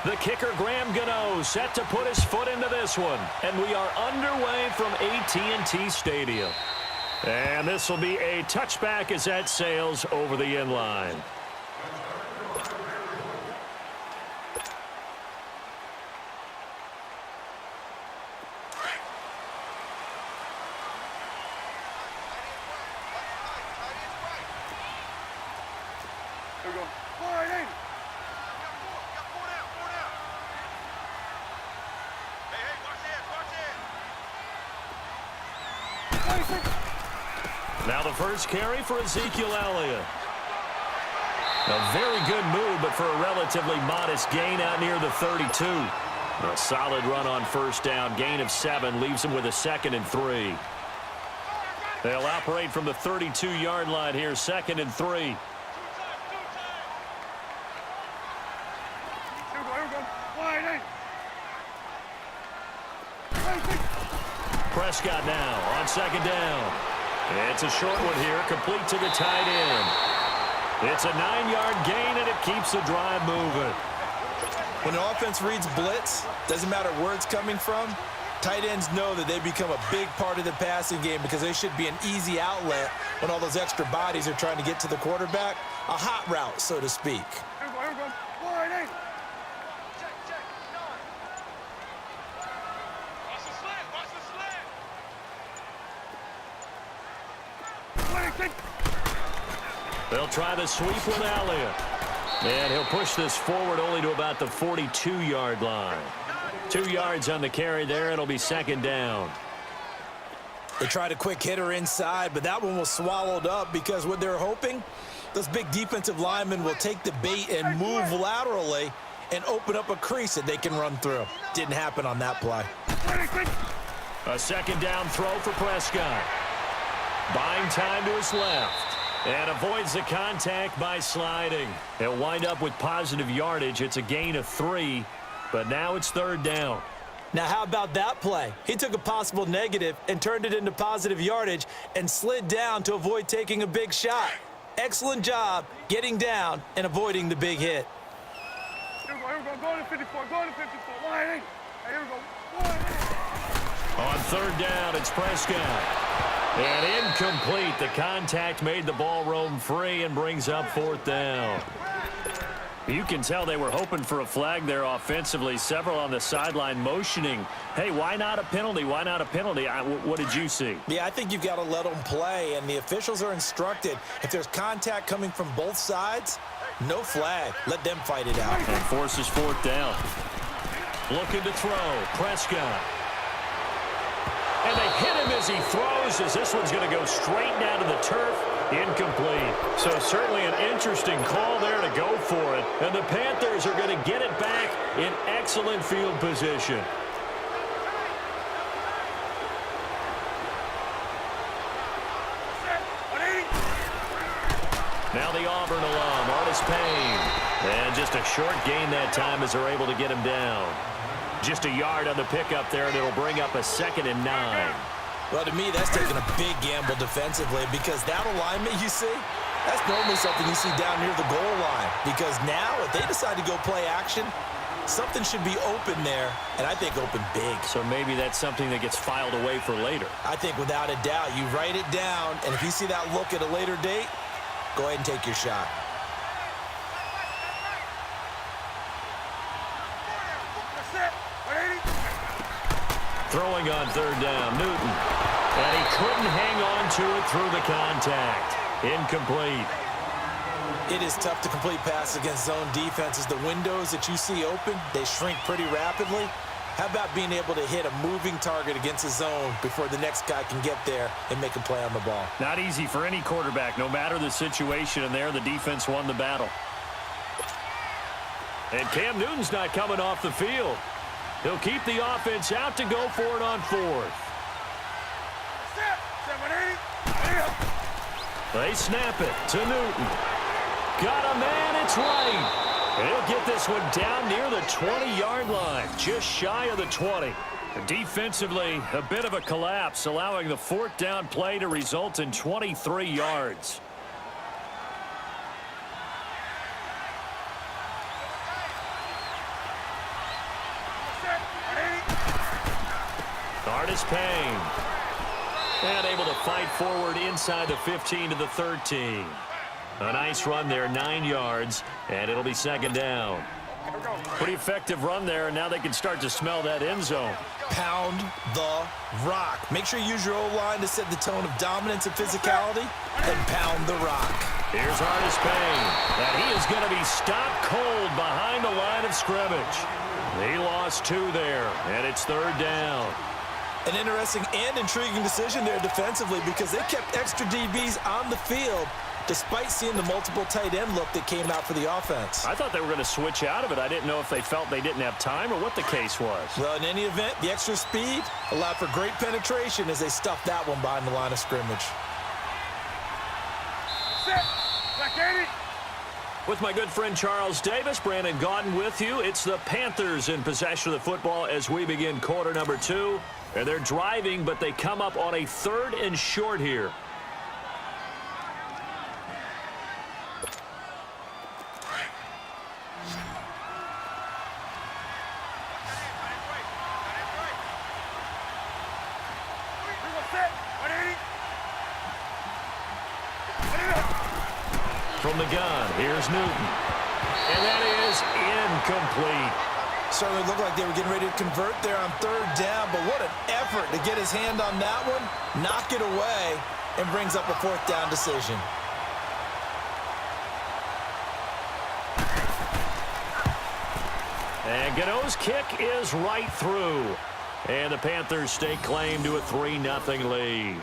The kicker, Graham Gano, set to put his foot into this one. And we are underway from AT&T Stadium. And this will be a touchback as that sails over the end line. Now the first carry for Ezekiel Elliott. A very good move, but for a relatively modest gain out near the 32. A solid run on first down. Gain of 7 leaves him with a 2nd and 3. They'll operate from the 32-yard line here, 2nd and 3. Prescott now on 2nd down. It's a short one here, complete to the tight end. It's a 9-yard gain, and it keeps the drive moving. When an offense reads blitz, doesn't matter where it's coming from, tight ends know that they become a big part of the passing game because they should be an easy outlet when all those extra bodies are trying to get to the quarterback. A hot route, so to speak. They'll try the sweep with Elliott. And he'll push this forward only to about the 42-yard line. 2 yards on the carry there. It'll be 2nd down. They tried a quick hitter inside, but that one was swallowed up because what they're hoping, those big defensive linemen will take the bait and move laterally and open up a crease that they can run through. Didn't happen on that play. A 2nd down throw for Prescott. Buying time to his left. And avoids the contact by sliding. He'll wind up with positive yardage. It's a gain of 3, but now it's 3rd down. Now, how about that play? He took a possible negative and turned it into positive yardage and slid down to avoid taking a big shot. Excellent job getting down and avoiding the big hit. Here we go. Go to 54. Go to 54. Here we go. On 3rd down, it's Prescott. And incomplete. The contact made the ball roam free and brings up 4th down. You can tell they were hoping for a flag there offensively. Several on the sideline motioning. Hey, why not a penalty? Why not a penalty? What did you see? Yeah, I think you've got to let them play, and the officials are instructed. If there's contact coming from both sides, no flag. Let them fight it out. And forces 4th down. Looking to throw. Prescott. And they hit him as he throws, as this one's going to go straight down to the turf. Incomplete. So certainly an interesting call there to go for it. And the Panthers are going to get it back in excellent field position. Now the Auburn alum, Artis Payne. And just a short gain that time as they're able to get him down. Just a yard on the pickup there, and it'll bring up a 2nd and 9. Well, to me, that's taking a big gamble defensively because that alignment you see, that's normally something you see down near the goal line. Because now, if they decide to go play action, something should be open there, and I think open big. So maybe that's something that gets filed away for later. I think without a doubt, you write it down, and if you see that look at a later date, go ahead and take your shot. Throwing on 3rd down, Newton. And he couldn't hang on to it through the contact. Incomplete. It is tough to complete passes against zone defenses. The windows that you see open, they shrink pretty rapidly. How about being able to hit a moving target against a zone before the next guy can get there and make a play on the ball? Not easy for any quarterback, no matter the situation, and there the defense won the battle. And Cam Newton's not coming off the field. He'll keep the offense out to go for it on 4th. They snap it to Newton. Got a man, it's right. And he'll get this one down near the 20-yard line, just shy of the 20. Defensively, a bit of a collapse, allowing the 4th down play to result in 23 yards. Curtis Payne. And able to fight forward inside the 15 to the 13. A nice run there, 9 yards, and it'll be second down. Pretty effective run there, and now they can start to smell that end zone. Pound the rock. Make sure you use your O-line to set the tone of dominance and physicality, and pound the rock. Here's Curtis Payne, and he is going to be stopped cold behind the line of scrimmage. He lost 2 there, and it's third down. An interesting and intriguing decision there defensively because they kept extra DBs on the field despite seeing the multiple tight end look that came out for the offense. I thought they were going to switch out of it. I didn't know if they felt they didn't have time or what the case was. Well, in any event, the extra speed allowed for great penetration as they stuffed that one behind the line of scrimmage. Set. Back 80. With my good friend Charles Davis, Brandon Gaudin with you. It's the Panthers in possession of the football as we begin quarter number 2. And they're driving, but they come up on a 3rd and short here. From the gun, here's Newton. And that is incomplete. Certainly looked like they were getting ready to convert there on 3rd down, but what an effort to get his hand on that one, knock it away, and brings up a 4th down decision. And Gano's kick is right through. And the Panthers stake claim to a 3-0 lead.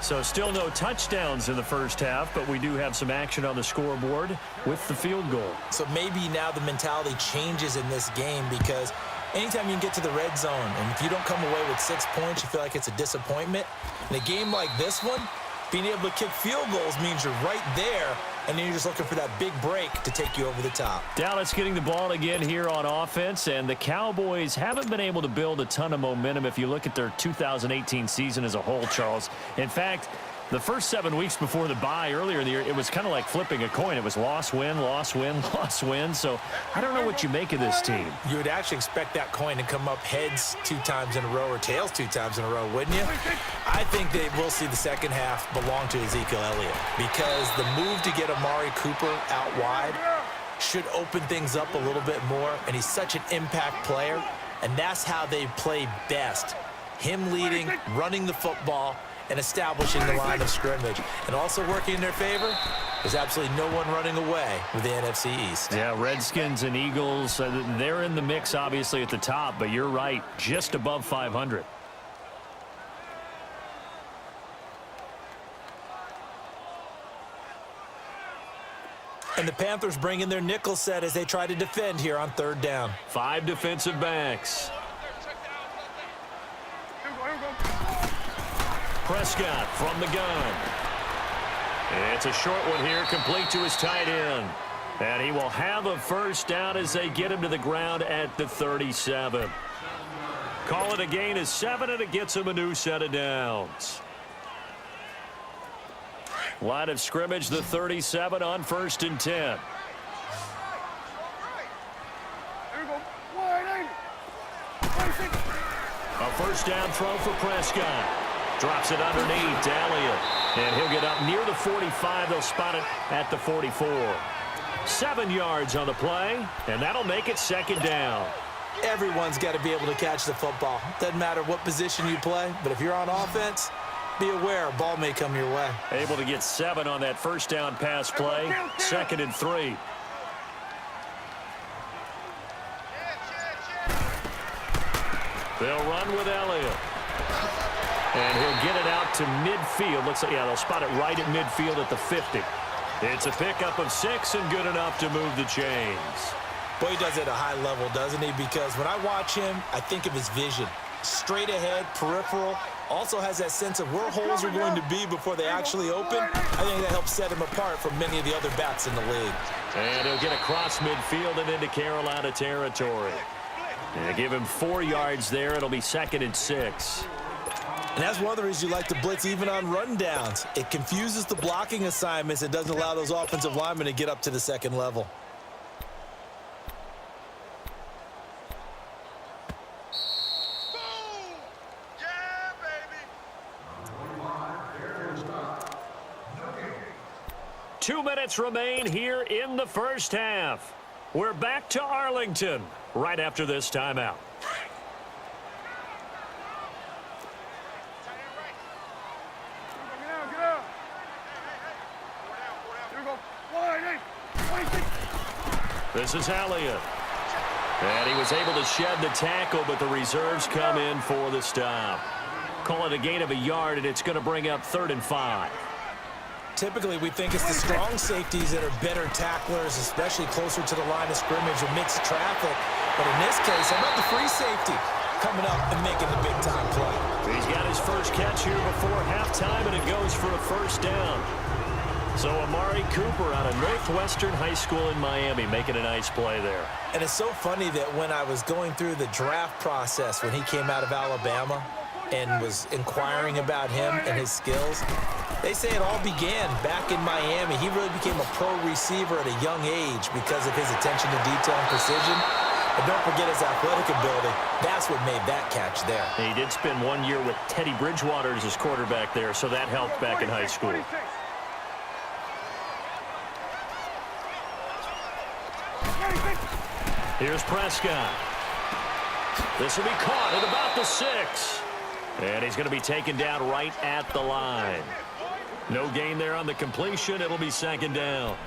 So still no touchdowns in the first half, but we do have some action on the scoreboard with the field goal. So maybe now the mentality changes in this game because anytime you can get to the red zone, and if you don't come away with 6 points, you feel like it's a disappointment. In a game like this one, being able to kick field goals means you're right there, and then you're just looking for that big break to take you over the top. Dallas getting the ball again here on offense, and the Cowboys haven't been able to build a ton of momentum if you look at their 2018 season as a whole, Charles. In fact, the first 7 weeks before the bye earlier in the year, it was kind of like flipping a coin. It was loss, win, loss, win, loss, win. So I don't know what you make of this team. You would actually expect that coin to come up heads 2 times in a row or tails 2 times in a row, wouldn't you? I think they will see the second half belong to Ezekiel Elliott because the move to get Amari Cooper out wide should open things up a little bit more, and he's such an impact player, and that's how they play best. Him leading, running the football, and establishing the line of scrimmage. And also working in their favor, there's absolutely no one running away with the NFC East. Yeah, Redskins and Eagles, they're in the mix obviously at the top, but you're right, just above 500. And the Panthers bring in their nickel set as they try to defend here on 3rd down. 5 defensive backs. Prescott from the gun. It's a short one here, complete to his tight end. And he will have a first down as they get him to the ground at the 37. Call it a gain of 7, and it gets him a new set of downs. Line of scrimmage, the 37 on 1st and 10. A first down throw for Prescott. Drops it underneath to Elliott. And he'll get up near the 45. They'll spot it at the 44. 7 yards on the play, and that'll make it second down. Everyone's got to be able to catch the football. Doesn't matter what position you play, but if you're on offense, be aware a ball may come your way. Able to get 7 on that first down pass play. 2nd and 3. They'll run with Elliott. And he'll get it out to midfield. Looks like, yeah, they'll spot it right at midfield at the 50. It's a pickup of 6 and good enough to move the chains. Boy, he does it at a high level, doesn't he? Because when I watch him, I think of his vision. Straight ahead, peripheral. Also has that sense of where holes are going to be before they actually open. I think that helps set him apart from many of the other backs in the league. And he'll get across midfield and into Carolina territory. And give him 4 yards there. It'll be 2nd and 6. And that's one of the reasons you like to blitz even on rundowns. It confuses the blocking assignments. It doesn't allow those offensive linemen to get up to the 2nd level. 2 minutes remain here in the first half. We're back to Arlington right after this timeout. This is Elliott. And he was able to shed the tackle, but the reserves come in for the stop. Call it a gain of a yard, and it's going to bring up 3rd and 5. Typically, we think it's the strong safeties that are better tacklers, especially closer to the line of scrimmage or mixed traffic. But in this case, how about the free safety coming up and making the big-time play? He's got his first catch here before halftime, and it goes for a first down. So Amari Cooper out of Northwestern High School in Miami making a nice play there. And it's so funny that when I was going through the draft process when he came out of Alabama and was inquiring about him and his skills, they say it all began back in Miami. He really became a pro receiver at a young age because of his attention to detail and precision. But don't forget his athletic ability. That's what made that catch there. He did spend 1 year with Teddy Bridgewater as his quarterback there, so that helped back in high school. Here's Prescott. This will be caught at about the 6. And he's going to be taken down right at the line. No gain there on the completion. It'll be 2nd down.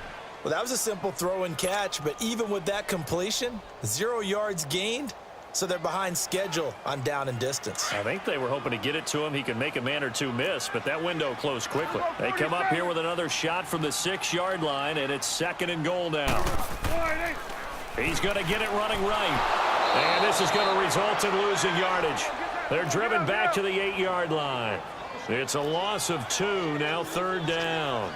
Well, that was a simple throw and catch, but even with that completion, 0 yards gained, so they're behind schedule on down and distance. I think they were hoping to get it to him. He could make a man or two miss, but that window closed quickly. They come up here with another shot from the 6-yard line, and it's 2nd and goal now. He's going to get it running right. And this is going to result in losing yardage. They're driven back to the 8-yard line. It's a loss of 2, now 3rd down.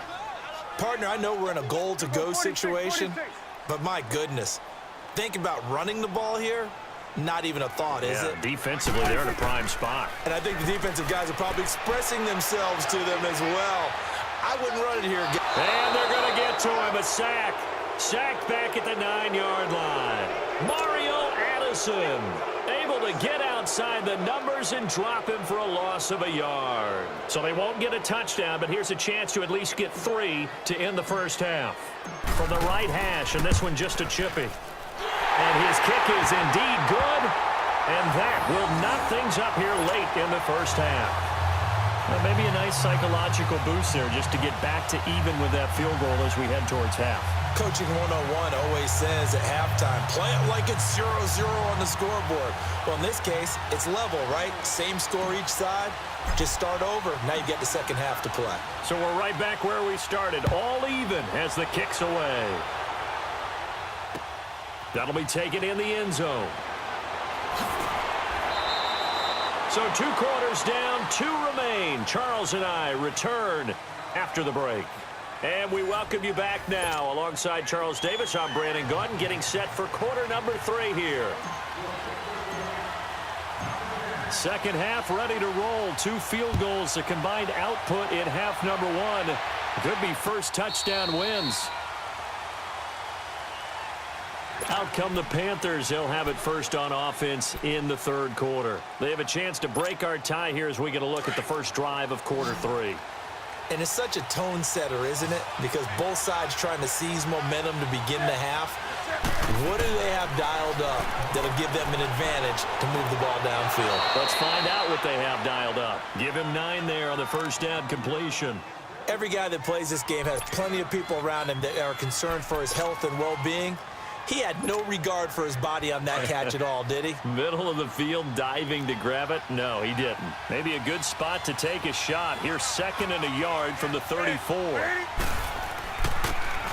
Partner, I know we're in a goal-to-go situation, but my goodness, think about running the ball here. Not even a thought, is it? Defensively, they're in a prime spot. And I think the defensive guys are probably expressing themselves to them as well. I wouldn't run it here. And they're going to get to him. A sack. Sacked back at the 9-yard line. Mario Addison able to get outside the numbers and drop him for a loss of a yard. So they won't get a touchdown, but here's a chance to at least get 3 to end the first half. From the right hash, and this one just a chippy. And his kick is indeed good, and that will knock things up here late in the first half. Well, maybe a nice psychological boost there just to get back to even with that field goal as we head towards half. Coaching 101 always says at halftime, play it like it's 0-0 on the scoreboard. Well, in this case, it's level, right? Same score each side. Just start over. Now you get the second half to play. So we're right back where we started, all even as the kick's away. That'll be taken in the end zone. So 2 quarters down, 2 remain. Charles and I return after the break. And we welcome you back now. Alongside Charles Davis, I'm Brandon Gunn, getting set for quarter number 3 here. Second half ready to roll. 2 field goals, the combined output in half number 1. Could be first touchdown wins. Out come the Panthers. They'll have it first on offense in the 3rd quarter. They have a chance to break our tie here as we get a look at the first drive of quarter 3. And it's such a tone setter, isn't it? Because both sides trying to seize momentum to begin the half. What do they have dialed up that'll give them an advantage to move the ball downfield? Let's find out what they have dialed up. Give him 9 there on the first down completion. Every guy that plays this game has plenty of people around him that are concerned for his health and well-being. He had no regard for his body on that catch at all, did he? Middle of the field, diving to grab it? No, he didn't. Maybe a good spot to take a shot. Here's 2nd and a yard from the 34.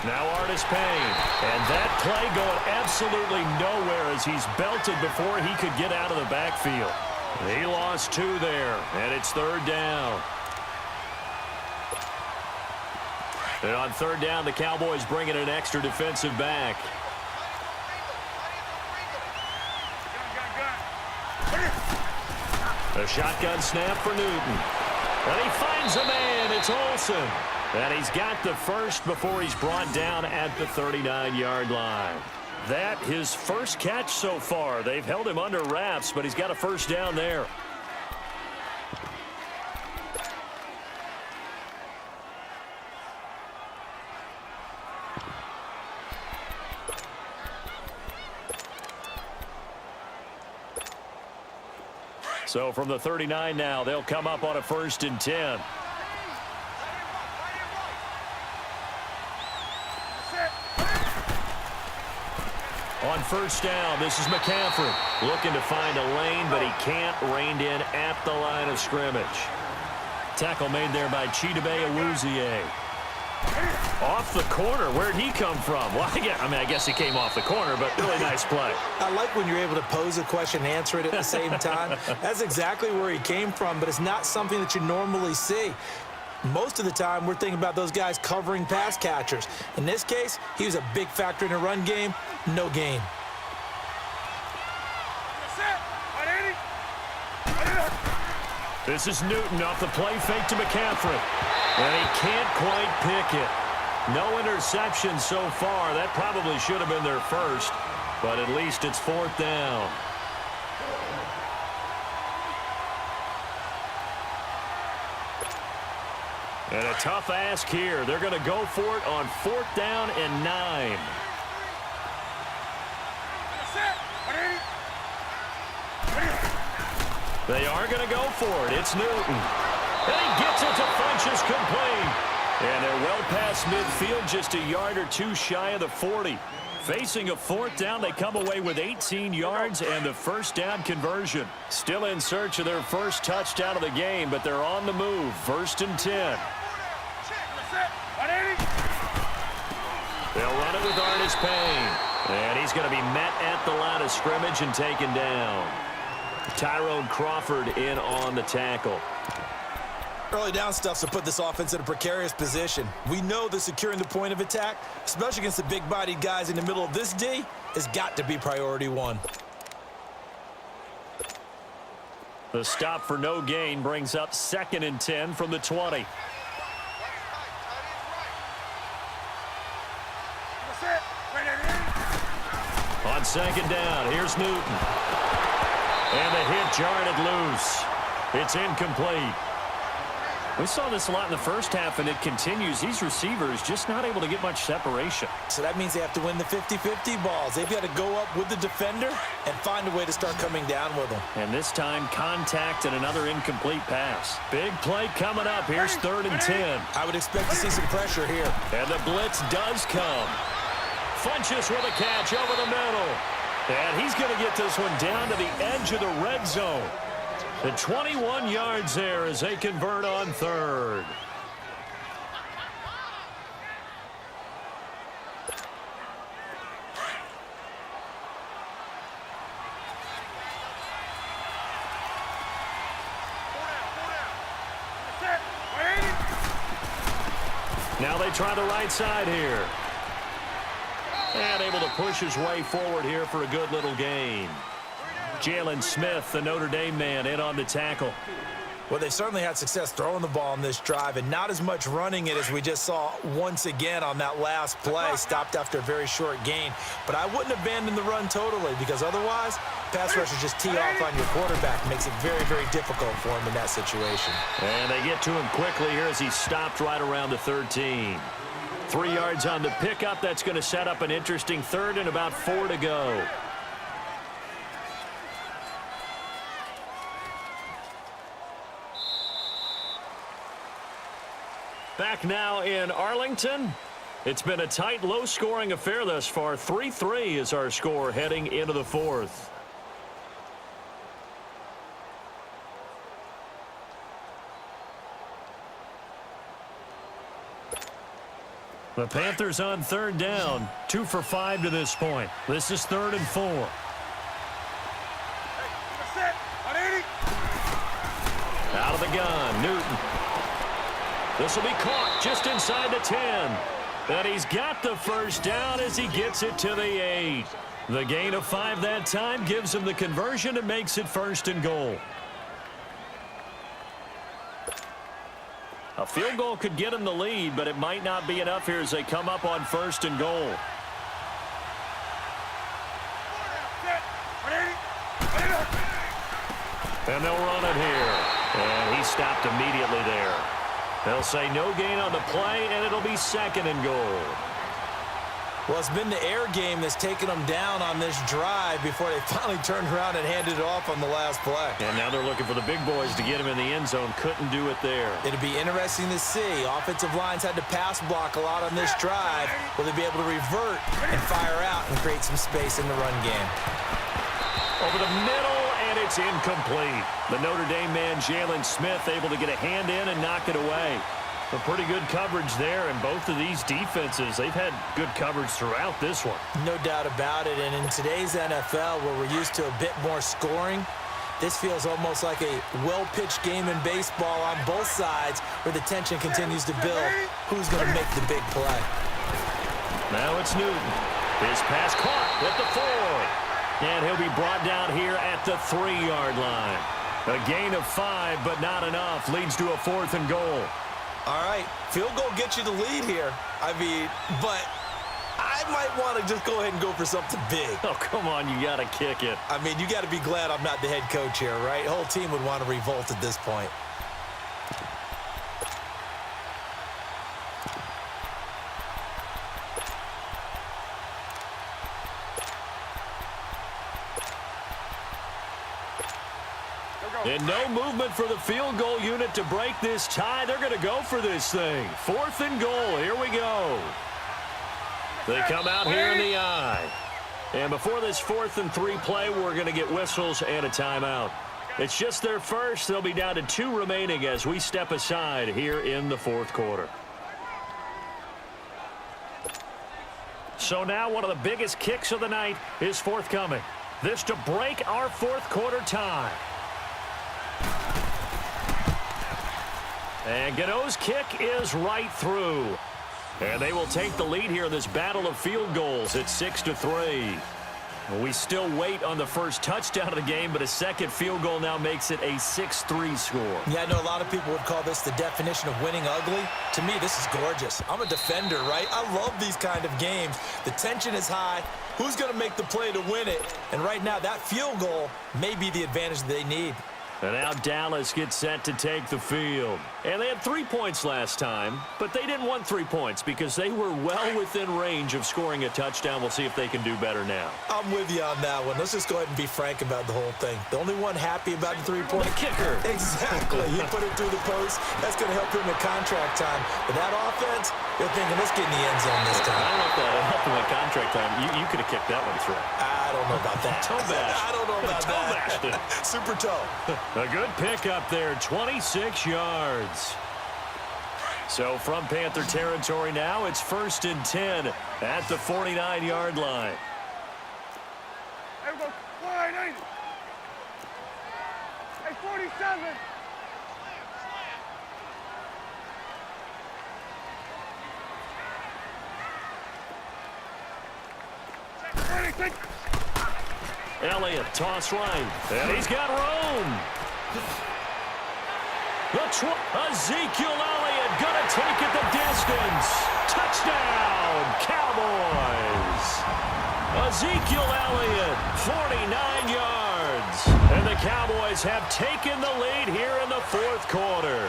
Now Artis Payne. And that play going absolutely nowhere as he's belted before he could get out of the backfield. He lost 2 there, and it's 3rd down. And on 3rd down, the Cowboys bring in an extra defensive back. A shotgun snap for Newton. And he finds a man. It's Olsen. And he's got the first before he's brought down at the 39-yard line. That his first catch so far. They've held him under wraps, but he's got a first down there. So from the 39 now, they'll come up on a 1st and 10. On 1st down, this is McCaffrey looking to find a lane, but he can't. Reined in at the line of scrimmage. Tackle made there by Chidobe Awuzie. Off the corner. Where'd he come from? Well, I guess he came off the corner, but really nice play. I like when you're able to pose a question and answer it at the same time. That's exactly where he came from, but it's not something that you normally see. Most of the time, we're thinking about those guys covering pass catchers. In this case, he was a big factor in the run game. No gain. This is Newton off the play fake to McCaffrey. And he can't quite pick it. No interception so far. That probably should have been their first, but at least it's 4th down. And a tough ask here. They're going to go for it on 4th down and 9. They are going to go for it. It's Newton. And he gets it to Funchess complete. And they're well past midfield, just a yard or two shy of the 40. Facing a 4th down, they come away with 18 yards and the 1st down conversion. Still in search of their first touchdown of the game, but they're on the move. 1st and 10. They'll run it with Artis Payne. And he's going to be met at the line of scrimmage and taken down. Tyrone Crawford in on the tackle. Early down stuff to put this offense in a precarious position. We know that securing the point of attack, especially against the big-bodied guys in the middle of this D, has got to be priority 1. The stop for no gain brings up 2nd and 10 from the 20. On 2nd down, here's Newton. And the hit jarred it loose. It's incomplete. We saw this a lot in the first half, and it continues. These receivers just not able to get much separation. So that means they have to win the 50-50 balls. They've got to go up with the defender and find a way to start coming down with them. And this time, contact and another incomplete pass. Big play coming up. Here's 3rd and 10. I would expect to see some pressure here. And the blitz does come. Funchess with a catch over the middle. And he's going to get this one down to the edge of the red zone. The 21 yards there as they convert on 3rd. Now they try the right side here. And able to push his way forward here for a good little gain. Jalen Smith, the Notre Dame man, in on the tackle. Well, they've certainly had success throwing the ball on this drive and not as much running it as we just saw once again on that last play. Stopped after a very short gain. But I wouldn't abandon the run totally because otherwise, pass rushers just tee off on your quarterback. Makes it very, very difficult for him in that situation. And they get to him quickly here as he stopped right around the 13. 3 yards on the pickup. That's going to set up an interesting 3rd and about 4 to go. Back now in Arlington. It's been a tight, low-scoring affair thus far. 3-3 is our score heading into the 4th. The Panthers on 3rd down. 2 for 5 to this point. This is 3rd and 4. Out of the gun, Newton. This will be caught just inside the 10. And he's got the 1st down as he gets it to the 8. The gain of 5 that time gives him the conversion and makes it 1st and goal. A field goal could get him the lead, but it might not be enough here as they come up on 1st and goal. And they'll run it here. And he stopped immediately there. They'll say no gain on the play, and it'll be 2nd and goal. Well, it's been the air game that's taken them down on this drive before they finally turned around and handed it off on the last play. And now they're looking for the big boys to get him in the end zone. Couldn't do it there. It'll be interesting to see. Offensive lines had to pass block a lot on this drive. Will they be able to revert and fire out and create some space in the run game? Over the middle, and it's incomplete. The Notre Dame man, Jalen Smith, able to get a hand in and knock it away. A pretty good coverage there, and both of these defenses, they've had good coverage throughout this one. No doubt about it, and in today's NFL, where we're used to a bit more scoring, this feels almost like a well-pitched game in baseball on both sides, where the tension continues to build. Who's going to make the big play? Now it's Newton. His pass caught at the 4. And he'll be brought down here at the 3-yard line. A gain of 5, but not enough. Leads to a 4th and goal. All right, field goal gets you the lead here. I mean, but I might want to just go ahead and go for something big. Oh, come on, you got to kick it. I mean, you got to be glad I'm not the head coach here, right? The whole team would want to revolt at this point. And no movement for the field goal unit to break this tie. They're going to go for this thing. 4th and goal. Here we go. They come out here in the eye. And before this 4th and 3 play, we're going to get whistles and a timeout. It's just their first. They'll be down to 2 remaining as we step aside here in the 4th quarter. So now one of the biggest kicks of the night is forthcoming. This to break our 4th quarter tie. And Gano's kick is right through. And they will take the lead here in this battle of field goals at 6-3. We still wait on the first touchdown of the game, but a second field goal now makes it a 6-3 score. Yeah, I know a lot of people would call this the definition of winning ugly. To me, this is gorgeous. I'm a defender, right? I love these kind of games. The tension is high. Who's going to make the play to win it? And right now, that field goal may be the advantage they need. And now Dallas gets set to take the field. And they had 3 points last time, but they didn't want 3 points because they were well within range of scoring a touchdown. We'll see if they can do better now. I'm with you on that one. Let's just go ahead and be frank about the whole thing. The only one happy about the 3-point kicker. Exactly. He put it through the post. That's going to help him in contract time. But that offense, they're thinking, let's get in the end zone this time. I don't know if that helped him in contract time. You could have kicked that one through. I don't know about that. Toe bash. I don't know about that. Super toe. A good pick up there, 26 yards. So from Panther territory now, it's 1st and 10 at the 49-yard line. Hey, we go. Wide, ain't it? Hey, 47. Elliott, toss right, and he's got room. Ezekiel Elliott gonna take it the distance. Touchdown, Cowboys. Ezekiel Elliott, 49 yards. And the Cowboys have taken the lead here in the 4th quarter.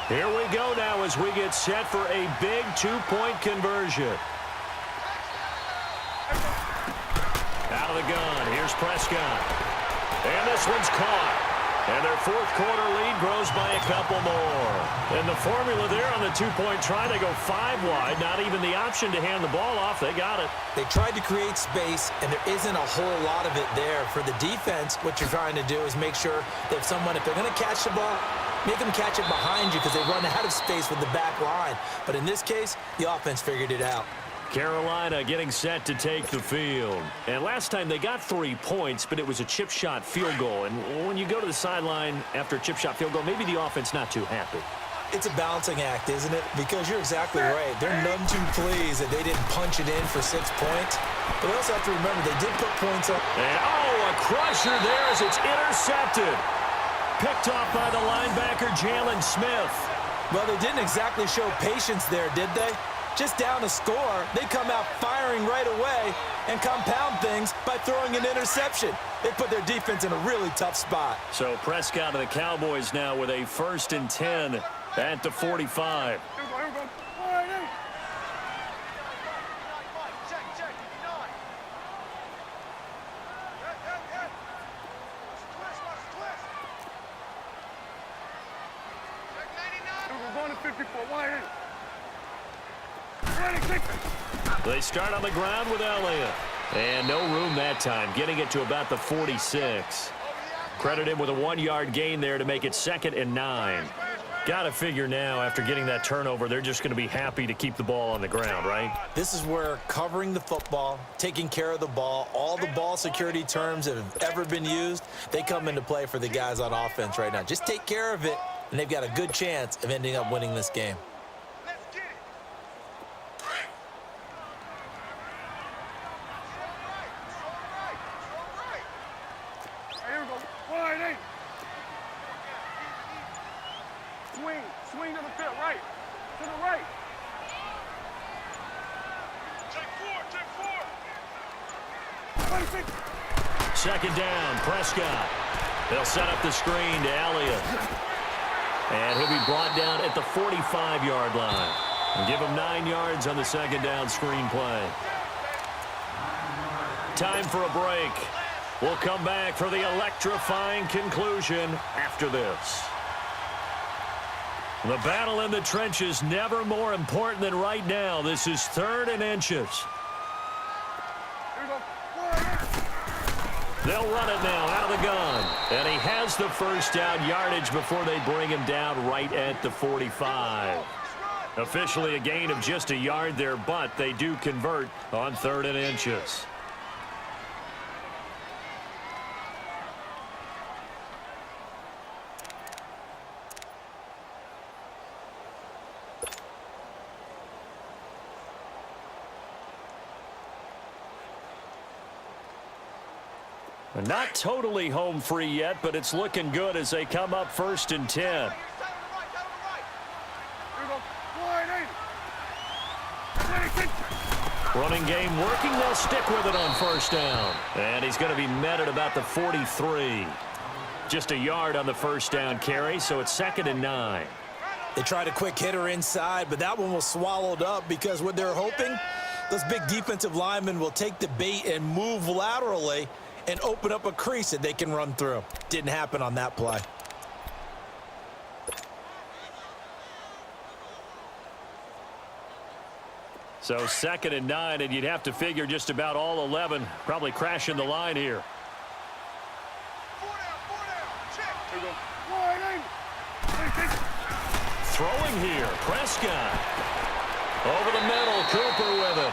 Here we go now as we get set for a big 2-point conversion. Out of the gun, here's Prescott. And this one's caught. And their 4th quarter lead grows by a couple more. And the formula there on the 2-point try, they go 5 wide. Not even the option to hand the ball off. They got it. They tried to create space, and there isn't a whole lot of it there. For the defense, what you're trying to do is make sure that if they're going to catch the ball, make them catch it behind you because they run out of space with the back line. But in this case, the offense figured it out. Carolina getting set to take the field. And last time they got 3 points, but it was a chip shot field goal. And when you go to the sideline after a chip shot field goal, maybe the offense not too happy. It's a balancing act, isn't it? Because you're exactly right. They're none too pleased that they didn't punch it in for 6 points. But they also have to remember they did put points up. And, a crusher there as it's intercepted. Picked off by the linebacker, Jalen Smith. Well, they didn't exactly show patience there, did they? Just down a score, they come out firing right away and compound things by throwing an interception. They put their defense in a really tough spot. So Prescott of the Cowboys now with a 1st and 10 at the 45. 54, wide in. Ready, kick it. They start on the ground with Elliott. And no room that time, getting it to about the 46. Credit him with a 1-yard gain there to make it 2nd and 9. Got to figure now, after getting that turnover, they're just going to be happy to keep the ball on the ground, right? This is where covering the football, taking care of the ball, all the ball security terms that have ever been used, they come into play for the guys on offense right now. Just take care of it, and they've got a good chance of ending up winning this game. Swing to the field, right. To the right. Take four. 2nd down, Prescott. They'll set up the screen to Elliott. And he'll be brought down at the 45-yard line. And give him 9 yards on the 2nd down screen play. Time for a break. We'll come back for the electrifying conclusion after this. The battle in the trenches never more important than right now. This is 3rd and inches. They'll run it now out of the gun. And he has the first down yardage before they bring him down right at the 45. Officially a gain of just a yard there, but they do convert on 3rd and inches. Not totally home free yet, but it's looking good as they come up 1st and 10. Running game working. They'll stick with it on 1st down. And he's going to be met at about the 43. Just a yard on the 1st down carry, so it's 2nd and 9. They tried a quick hitter inside, but that one was swallowed up because what they're hoping, those big defensive linemen will take the bait and move laterally and open up a crease that they can run through. Didn't happen on that play. So 2nd and 9, and you'd have to figure just about all 11 probably crashing the line here. Throwing here, Prescott. Over the middle, Cooper with it.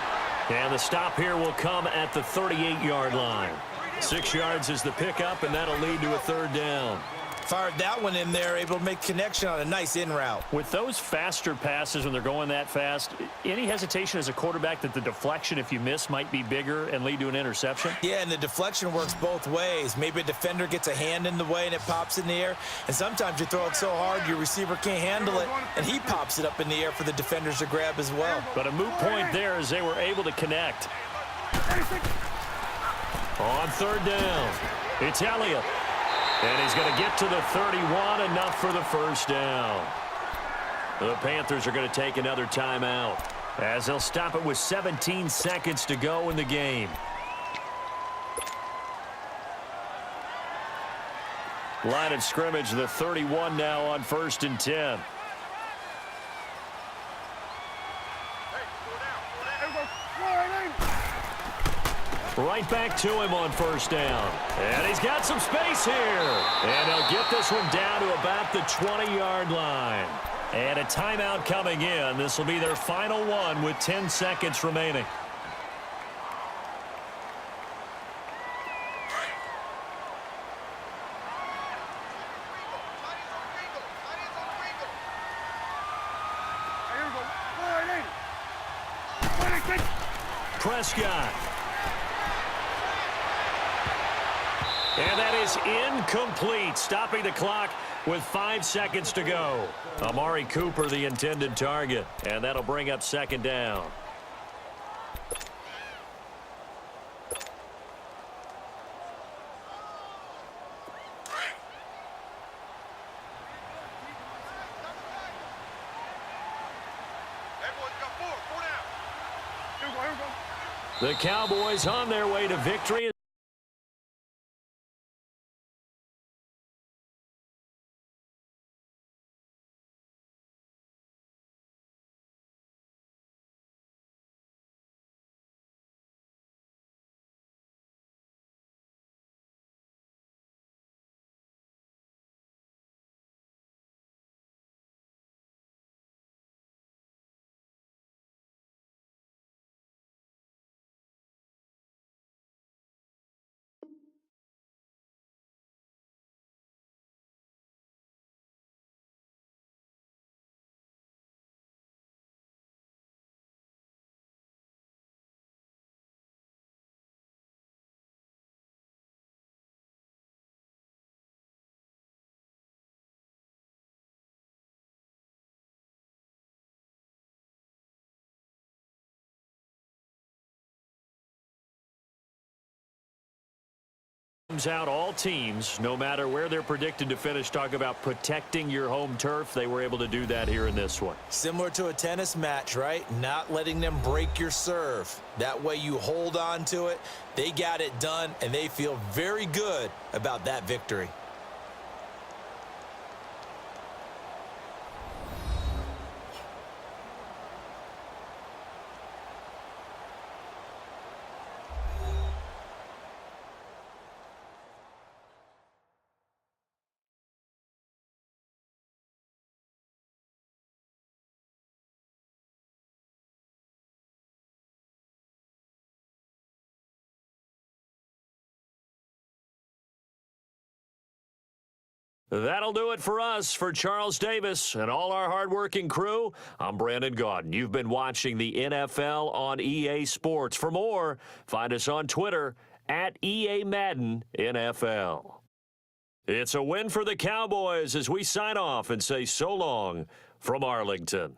And the stop here will come at the 38-yard line. 6 yards is the pickup, and that'll lead to a 3rd down. Fired that one in there, able to make connection on a nice in route. With those faster passes when they're going that fast, any hesitation as a quarterback that the deflection, if you miss, might be bigger and lead to an interception? Yeah, and the deflection works both ways. Maybe a defender gets a hand in the way and it pops in the air, and sometimes you throw it so hard your receiver can't handle it, and he pops it up in the air for the defenders to grab as well. But a moot point there as they were able to connect. On 3rd down, it's Elliott. And he's going to get to the 31, enough for the 1st down. The Panthers are going to take another timeout as they'll stop it with 17 seconds to go in the game. Line of scrimmage, the 31 now on 1st and 10. Right back to him on 1st down. And he's got some space here. And they'll get this one down to about the 20-yard line. And a timeout coming in. This will be their final one with 10 seconds remaining. Prescott. And that is incomplete, stopping the clock with 5 seconds to go. Amari Cooper, the intended target, and that'll bring up 2nd down. The Cowboys on their way to victory. Out all teams, no matter where they're predicted to finish, talk about protecting your home turf. They were able to do that here in this one. Similar to a tennis match, right? Not letting them break your serve. That way you hold on to it. They got it done, and they feel very good about that victory. That'll do it for us. For Charles Davis and all our hardworking crew, I'm Brandon Gaudin. You've been watching the NFL on EA Sports. For more, find us on Twitter at EA Madden NFL. It's a win for the Cowboys as we sign off and say so long from Arlington.